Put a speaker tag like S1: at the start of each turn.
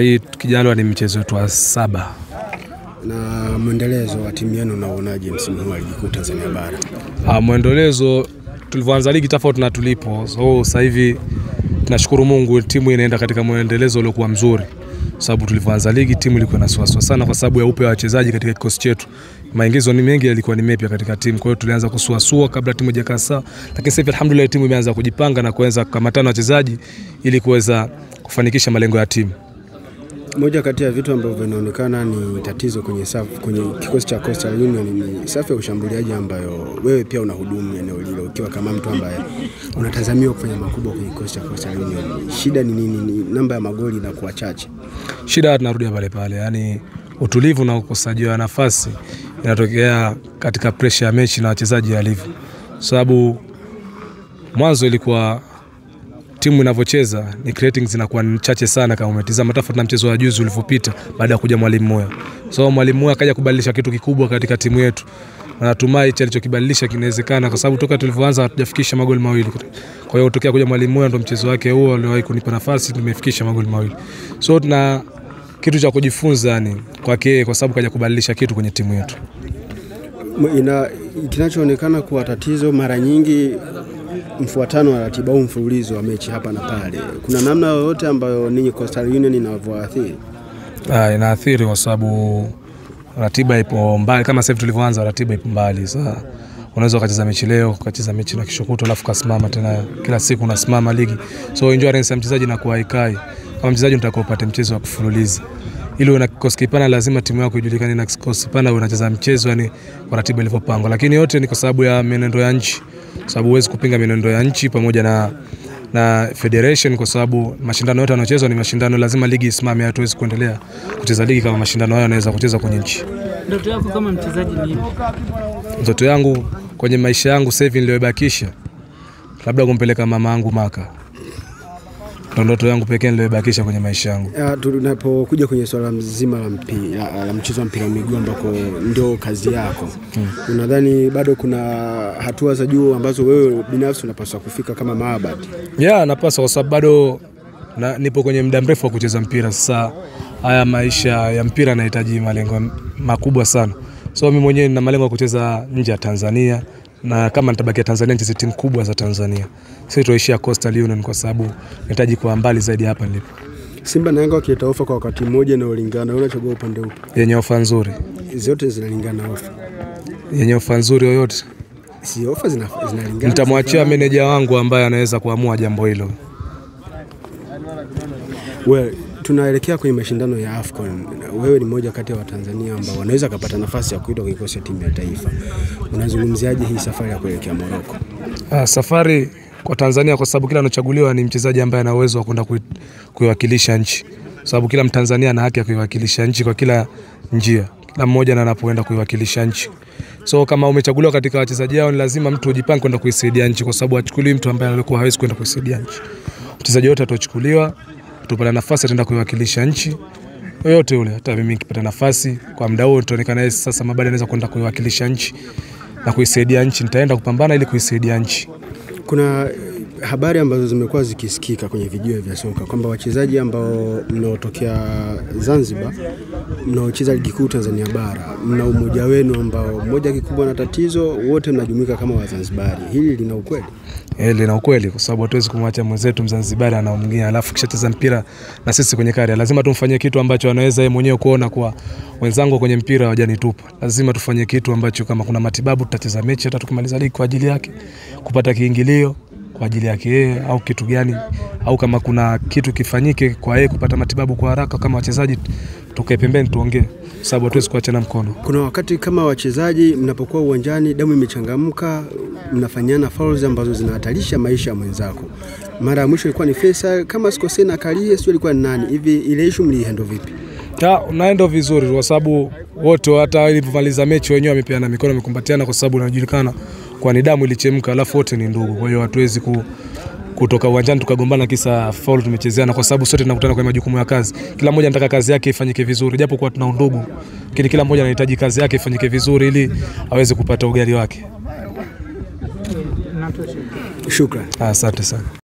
S1: Hii Kijalwa ni mchezo wetu wa 7.
S2: Na mwendelezo wa timu yenu unaonaje msimu huu wa ligi kuu Tanzania bara?
S1: Mwendelezo tulivyoanza ligi tofauti na tulipo. So sasa hivi tunashukuru Mungu timu inaenda katika mwendelezo uliokuwa mzuri. Sababu tulivyoanza ligi timu ilikuwa inasuasua sana kwa sababu ya upe wa wachezaji katika kikosi chetu. Maingizo ni mengi yalikuwa ni mapya katika timu. Kwa hiyo tulianza kusuasua kabla timu haijakaa sawa. Lakini sasa hivi alhamdulillah timu imeanza kujipanga na kuanza kukamatana wachezaji ili kuweza kufanikisha malengo ya timu.
S2: Moja kati ya vitu ambavyo vinaonekana ni tatizo kwenye kikosi cha Coastal Union ni safu ya ushambuliaji ambayo wewe pia unahudumu eneo hilo ukiwa kama mtu ambaye unatazamiwa kufanya makubwa kwenye kikosi cha Coastal Union. Shida ni nini? Ni namba ya magoli inakuwa chache.
S1: Shida tunarudia pale. Yaani utulivu na ukosaji wa nafasi inatokea katika pressure ya mechi na wachezaji walivyo. Sababu mwanzo ilikuwa timu inavyocheza ni creating zinakuwa chache sana kama umetizama tofauti na mchezo wa juzi ulivyopita baada ya kuja mwalimu Moya. So mwalimu Moya akaja kubadilisha kitu kikubwa katika timu yetu. Na natumai alichokibadilisha kinawezekana kwa sababu toka tulivyoanza hatujafikisha magoli 2. Kwa hiyo tokea kuja mwalimu Moya ndo mchezo wake huo aliwahi kunipa nafasi tumefikisha magoli 2. So tuna kitu cha kujifunza yani kwake kwa sababu kaja kubadilisha kitu kwenye timu yetu.
S2: Kinachoonekana kuwa tatizo mara nyingi mfuatano wa ratiba au mfululizo wa mechi hapa na pale. Kuna namna yoyote ambayo ninyi Coastal Union inavyoathiri?
S1: Inaathiri kwa sababu ratiba ipo mbali. Kama sasa tulivyoanza ratiba ipo mbali. Sasa unaweza ukacheza mechi leo, ukacheza mechi na kesho kutwa alafu kasimama tena kila siku unasimama ligi. So endurance ya mchezaji inakuwa haikai. Kama mchezaji unataka upate mchezo wa kufululiza. Ili una kikosi kipana lazima timu yako ijulikane na kikosi kipana unacheza mchezo yani kwa ratiba ilivyopangwa. Lakini yote ni kwa sababu ya mienendo ya nchi. Sababu huwezi kupinga mienendo ya nchi pamoja na federation kwa sababu mashindano yote yanayochezwa ni mashindano lazima ligi isimame hatuwezi kuendelea kucheza ligi kama mashindano hayo yanaweza kucheza kwenye nchi.
S3: Ndoto yako kama mchezaji ni ipi?
S1: Ndoto yangu kwenye maisha yangu sasa hivi niliyobakisha labda kumpeleka mama yangu Maka. Ndoto yangu pekee niliyobakisha kwenye maisha yangu.
S2: Tunapokuja kwenye swala mzima la mchezo wa mpira wa miguu ambako ndio kazi yako. Unadhani bado kuna hatua za juu ambazo wewe binafsi unapaswa kufika kama Maabad?
S1: Napaswa kwa sababu bado nipo kwenye muda mrefu wa kucheza mpira. Sasa haya maisha ya mpira yanahitaji malengo makubwa sana. So mimi mwenyewe nina malengo ya kucheza nje ya Tanzania na kama nitabakia Tanzania nicheze timu kubwa za Tanzania. Sisi tuishia Coastal Union kwa sababu nahitaji kuwa mbali zaidi hapa nilipo.
S2: Simba na Yanga wakileta ofa kwa wakati mmoja na ulingana, unachagua upande upi?
S1: Yenye ofa nzuri.
S2: Zote zinalingana ofa.
S1: Yenye ofa nzuri yoyote.
S2: Si ofa zinalingana.
S1: Nitamwachia meneja wangu ambaye anaweza kuamua jambo hilo.
S2: Tunaelekea kwenye mashindano ya AFCON. Wewe ni mmoja kati ya Watanzania ambao wanaweza kupata nafasi ya kuitwa kwenye kikosi cha timu ya taifa. Unazungumziaje hii safari ya kuelekea Morocco?
S1: Safari kwa Tanzania kwa sababu kila anachaguliwa ni mchezaji ambaye ana uwezo wa kwenda kuiwakilisha nchi. Sababu kila Mtanzania ana haki ya kuiwakilisha nchi kwa kila njia. Kila mmoja anapoenda kuiwakilisha nchi. So kama umechaguliwa katika wachezaji hao ni lazima mtu ujipange kwenda kuisaidia nchi kwa sababu hachukuliwi mtu ambaye alikuwa hawezi kwenda kuisaidia nchi. Wachezaji wote watachukuliwa tupata nafasi tutaenda kuiwakilisha nchi. Yote yule hata mimi nikipata nafasi kwa muda huo nitaonekana sasa Mabadi anaweza kwenda kuiwakilisha nchi na kuisaidia nchi, nitaenda kupambana ili kuisaidia nchi.
S2: Kuna habari ambazo zimekuwa zikisikika kwenye video vya soka kwamba wachezaji ambao mnaotokea Zanzibar mnaocheza ligi kuu Tanzania bara mna umoja wenu ambao mmoja kikubwa na tatizo wote mnajumuika kama Wazanzibari. Hili lina ukweli?
S1: Lina ukweli kwa sababu hatuwezi kumwacha mwenzetu Mzanzibari anaumia alafu kisha cheza mpira na sisi kwenye kari. Lazima tumfanyie kitu ambacho anaweza yeye mwenyewe kuona kwa wenzangu kwenye mpira hawajanitupa. Lazima tufanye kitu ambacho kama kuna matibabu tutacheza mechi hata tukimaliza ligi kwa ajili yake, kupata kiingilio kwa ajili yake yeye au kitu gani au kama kuna kitu kifanyike kwa yeye kupata matibabu kwa haraka kama wachezaji tukae pembeni tuongee sababu hatuwezi kuachana mkono.
S2: Kuna wakati kama wachezaji mnapokuwa uwanjani damu imechangamka mnafanyana fouls ambazo zinahatarisha maisha ya mwenzako. Mara ya mwisho ilikuwa ni Faisal kama sikosei na Kalie sio ilikuwa ni nani hivi ile issue mlihandle vipi?
S1: Unaenda vizuri kwa sababu wote hata ilipomaliza mechi wenyewe wamepeana mikono wamekumbatiana kwa sababu unajulikana kwa nidamu ilichemka alafu wote ni ndugu. Kwa hiyo hatuwezi kutoka uwanjani tukagombana kisa foul tumechezeana kwa sababu sote tunakutana kwa majukumu ya kazi. Kila mmoja anataka kazi yake ifanyike vizuri japo kwa tuna undugu. Lakini kila mmoja anahitaji kazi yake ifanyike vizuri ili aweze kupata ugali wake.
S2: Shukrani.
S1: Asante sana.